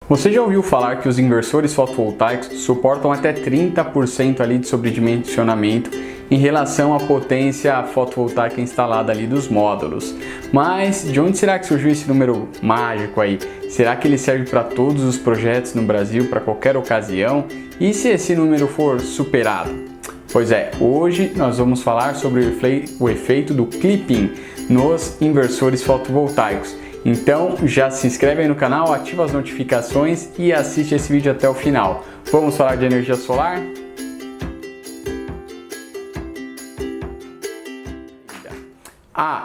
Você já ouviu falar que os inversores fotovoltaicos suportam até 30% ali de sobredimensionamento em relação à potência fotovoltaica instalada ali dos módulos? Mas de onde será que surgiu esse número mágico aí? Será que ele serve para todos os projetos no Brasil, para qualquer ocasião? E se esse número for superado? Pois é, hoje nós vamos falar sobre o efeito do clipping nos inversores fotovoltaicos. Então já se inscreve aí no canal, ativa as notificações e assiste esse vídeo até o final. Vamos falar de energia solar?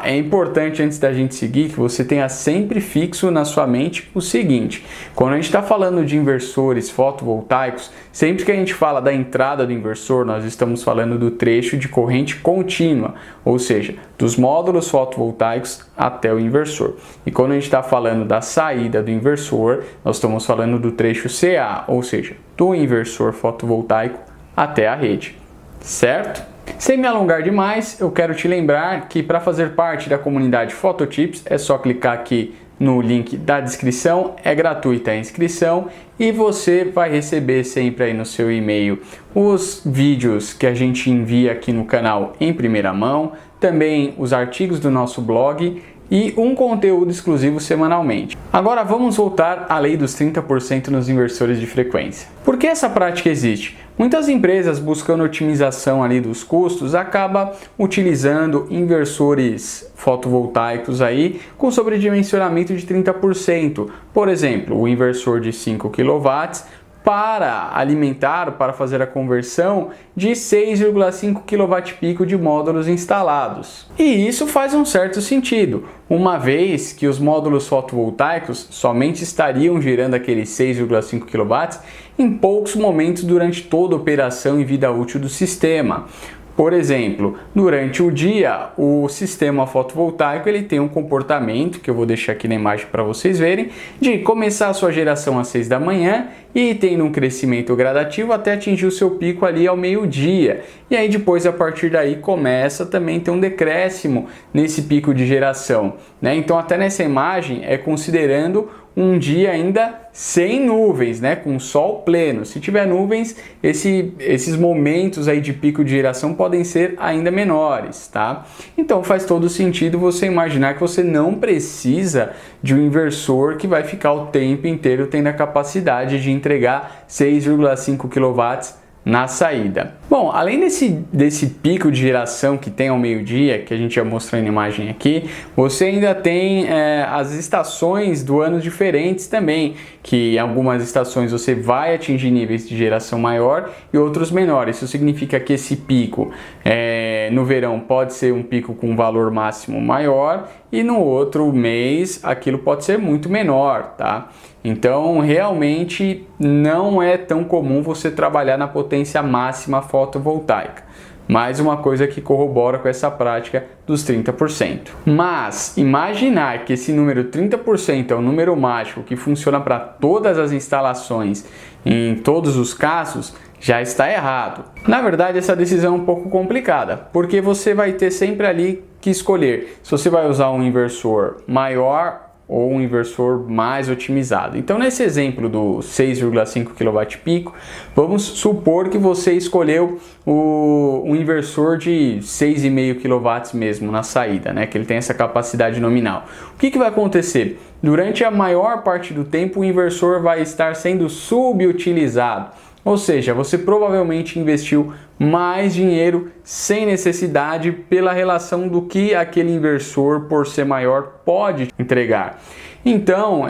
É importante antes da gente seguir que você tenha sempre fixo na sua mente o seguinte: quando a gente está falando de inversores fotovoltaicos, sempre que a gente fala da entrada do inversor, nós estamos falando do trecho de corrente contínua, ou seja, dos módulos fotovoltaicos até o inversor. E quando a gente está falando da saída do inversor, nós estamos falando do trecho CA, ou seja, do inversor fotovoltaico até a rede, certo? Sem me alongar demais, eu quero te lembrar que para fazer parte da comunidade Phototips é só clicar aqui no link da descrição, é gratuita a inscrição e você vai receber sempre aí no seu e-mail os vídeos que a gente envia aqui no canal em primeira mão, também os artigos do nosso blog e um conteúdo exclusivo semanalmente. Agora vamos voltar à lei dos 30% nos inversores de frequência. Por que essa prática existe? Muitas empresas, buscando otimização ali dos custos, acabam utilizando inversores fotovoltaicos aí com sobredimensionamento de 30%. Por exemplo, o inversor de 5 kW para alimentar, para fazer a conversão de 6,5 kWp de módulos instalados. E isso faz um certo sentido, uma vez que os módulos fotovoltaicos somente estariam gerando aqueles 6,5 kW em poucos momentos durante toda a operação e vida útil do sistema. Por exemplo, durante o dia, o sistema fotovoltaico ele tem um comportamento, que eu vou deixar aqui na imagem para vocês verem, de começar a sua geração às 6 da manhã e tendo um crescimento gradativo até atingir o seu pico ali ao meio-dia. E aí depois, a partir daí, começa também a ter um decréscimo nesse pico de geração, né? Então, até nessa imagem, é considerando um dia ainda sem nuvens, né, com sol pleno. Se tiver nuvens, esses momentos aí de pico de geração podem ser ainda menores, tá? Então faz todo sentido você imaginar que você não precisa de um inversor que vai ficar o tempo inteiro tendo a capacidade de entregar 6,5 kW na saída. Bom, além desse pico de geração que tem ao meio-dia, que a gente já mostrou na imagem aqui, você ainda tem as estações do ano diferentes também, que em algumas estações você vai atingir níveis de geração maior e outros menores. Isso significa que esse pico no verão pode ser um pico com valor máximo maior e no outro mês aquilo pode ser muito menor, tá? Então, realmente não é tão comum você trabalhar na potência máxima fotovoltaica. Mais uma coisa que corrobora com essa prática dos 30%. Mas imaginar que esse número 30% é um número mágico que funciona para todas as instalações em todos os casos, já está errado. Na verdade, essa decisão é um pouco complicada, porque você vai ter sempre ali que escolher se você vai usar um inversor maior ou um inversor mais otimizado. Então, nesse exemplo do 6,5 kWp, vamos supor que você escolheu um inversor de 6,5 kW mesmo na saída, né? Que ele tem essa capacidade nominal. O que vai acontecer? Durante a maior parte do tempo, o inversor vai estar sendo subutilizado. Ou seja, você provavelmente investiu mais dinheiro sem necessidade pela relação do que aquele inversor, por ser maior, pode entregar. Então,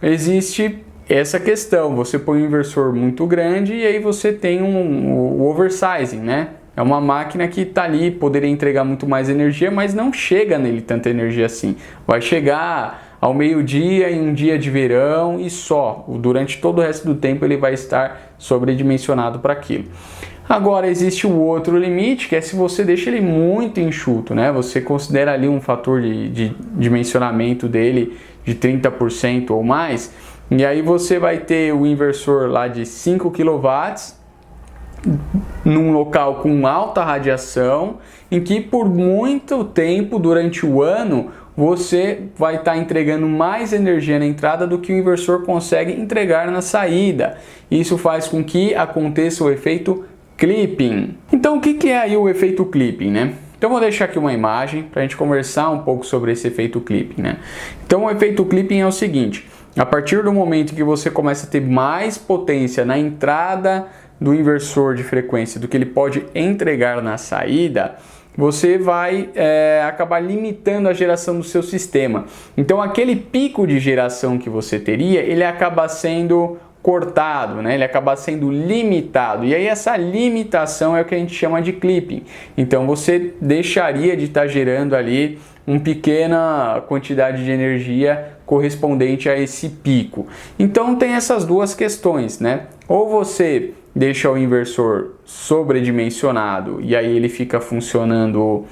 existe essa questão. Você põe um inversor muito grande e aí você tem o oversizing, né? É uma máquina que está ali, poderia entregar muito mais energia, mas não chega nele tanta energia assim. Vai chegar ao meio-dia em um dia de verão e só. Durante todo o resto do tempo ele vai estar sobredimensionado para aquilo. Agora existe o outro limite, que é se você deixa ele muito enxuto, né? Você considera ali um fator de dimensionamento dele de 30% ou mais, e aí você vai ter o inversor lá de 5 kW num local com alta radiação, em que por muito tempo durante o ano você vai estar entregando mais energia na entrada do que o inversor consegue entregar na saída. Isso faz com que aconteça o efeito clipping. Então, o que é aí o efeito clipping, né? Então, vou deixar aqui uma imagem para a gente conversar um pouco sobre esse efeito clipping, né? Então, o efeito clipping é o seguinte: a partir do momento que você começa a ter mais potência na entrada do inversor de frequência do que ele pode entregar na saída, você vai acabar limitando a geração do seu sistema. Então, aquele pico de geração que você teria, ele acaba sendo cortado, né? Ele acaba sendo limitado. E aí essa limitação é o que a gente chama de clipping. Então, você deixaria de estar gerando ali uma pequena quantidade de energia correspondente a esse pico. Então, tem essas duas questões, né? Ou você deixa o inversor sobredimensionado e aí ele fica funcionando,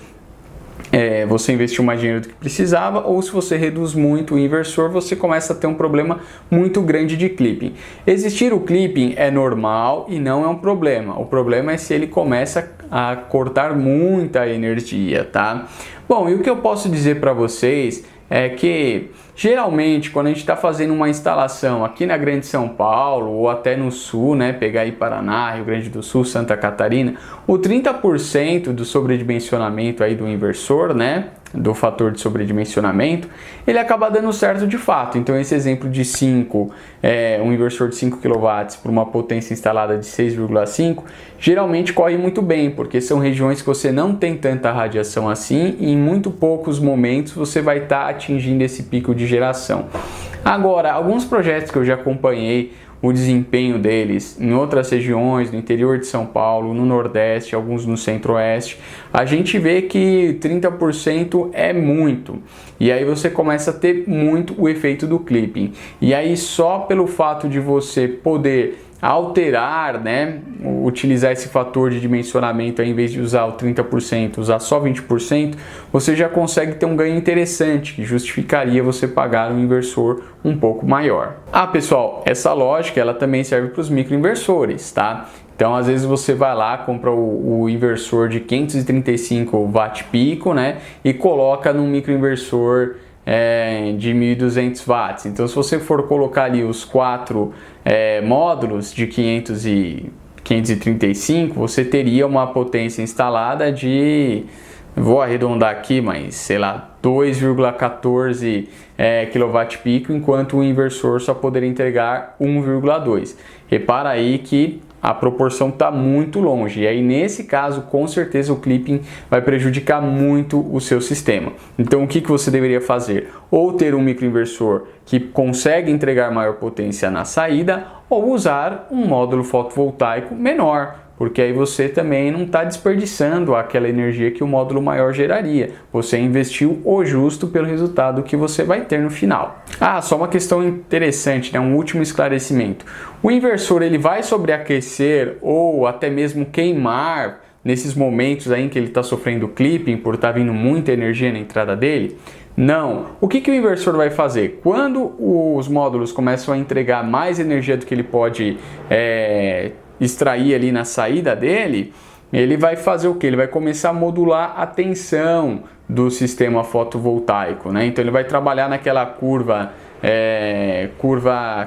você investiu mais dinheiro do que precisava, ou se você reduz muito o inversor, você começa a ter um problema muito grande de clipping. Existir o clipping é normal e não é um problema. O problema é se ele começa a cortar muita energia, tá? Bom, e o que eu posso dizer para vocês é que geralmente quando a gente está fazendo uma instalação aqui na Grande São Paulo ou até no Sul, né, pegar aí Paraná, Rio Grande do Sul, Santa Catarina, o 30% do sobredimensionamento aí do inversor, né, do fator de sobredimensionamento, ele acaba dando certo de fato. Então esse exemplo de 5, um inversor de 5 kW para uma potência instalada de 6,5, geralmente corre muito bem, porque são regiões que você não tem tanta radiação assim e em muito poucos momentos você vai estar atingindo esse pico de geração. Agora, alguns projetos que eu já acompanhei o desempenho deles em outras regiões, no interior de São Paulo, no Nordeste, alguns no Centro-Oeste, a gente vê que 30% é muito. E aí você começa a ter muito o efeito do clipping. E aí só pelo fato de você poder alterar, né, utilizar esse fator de dimensionamento, ao invés de usar o 30%, usar só 20%, você já consegue ter um ganho interessante, que justificaria você pagar um inversor um pouco maior. Ah, pessoal, essa lógica ela também serve para os microinversores, tá? Então, às vezes você vai lá, compra o inversor de 535 watt pico, né, e coloca num microinversor de 1.200 watts. Então, se você for colocar ali os 4 módulos de 535, você teria uma potência instalada de, vou arredondar aqui, mas sei lá, 2,14 kWp, enquanto o inversor só poderia entregar 1,2. Repara aí que a proporção está muito longe, e aí nesse caso com certeza o clipping vai prejudicar muito o seu sistema. Então o que você deveria fazer? Ou ter um microinversor que consegue entregar maior potência na saída, ou usar um módulo fotovoltaico menor, porque aí você também não está desperdiçando aquela energia que o módulo maior geraria. Você investiu o justo pelo resultado que você vai ter no final. Ah, só uma questão interessante, né? Um último esclarecimento. O inversor ele vai sobreaquecer ou até mesmo queimar nesses momentos aí em que ele está sofrendo clipping por estar vindo muita energia na entrada dele? Não. O que o inversor vai fazer? Quando os módulos começam a entregar mais energia do que ele pode extrair ali na saída dele, ele vai fazer o que? Ele vai começar a modular a tensão do sistema fotovoltaico, né? Então ele vai trabalhar naquela curva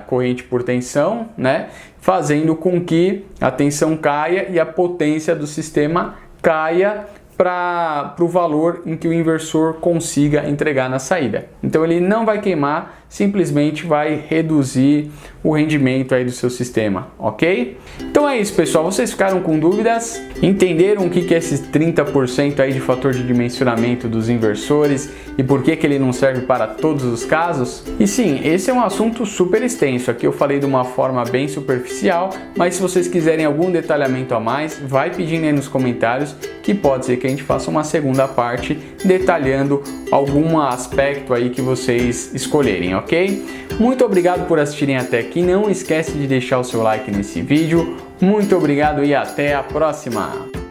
corrente por tensão, né? Fazendo com que a tensão caia e a potência do sistema caia para o valor em que o inversor consiga entregar na saída. Então ele não vai queimar, simplesmente vai reduzir o rendimento aí do seu sistema, ok? Então é isso, pessoal. Vocês ficaram com dúvidas? Entenderam o que é esses 30% aí de fator de dimensionamento dos inversores e por que ele não serve para todos os casos? E sim, esse é um assunto super extenso. Aqui eu falei de uma forma bem superficial, mas se vocês quiserem algum detalhamento a mais, vai pedindo aí nos comentários que pode ser que a gente faça uma segunda parte detalhando algum aspecto aí que vocês escolherem, ok? Muito obrigado por assistirem até aqui. Não esquece de deixar o seu like nesse vídeo. Muito obrigado e até a próxima!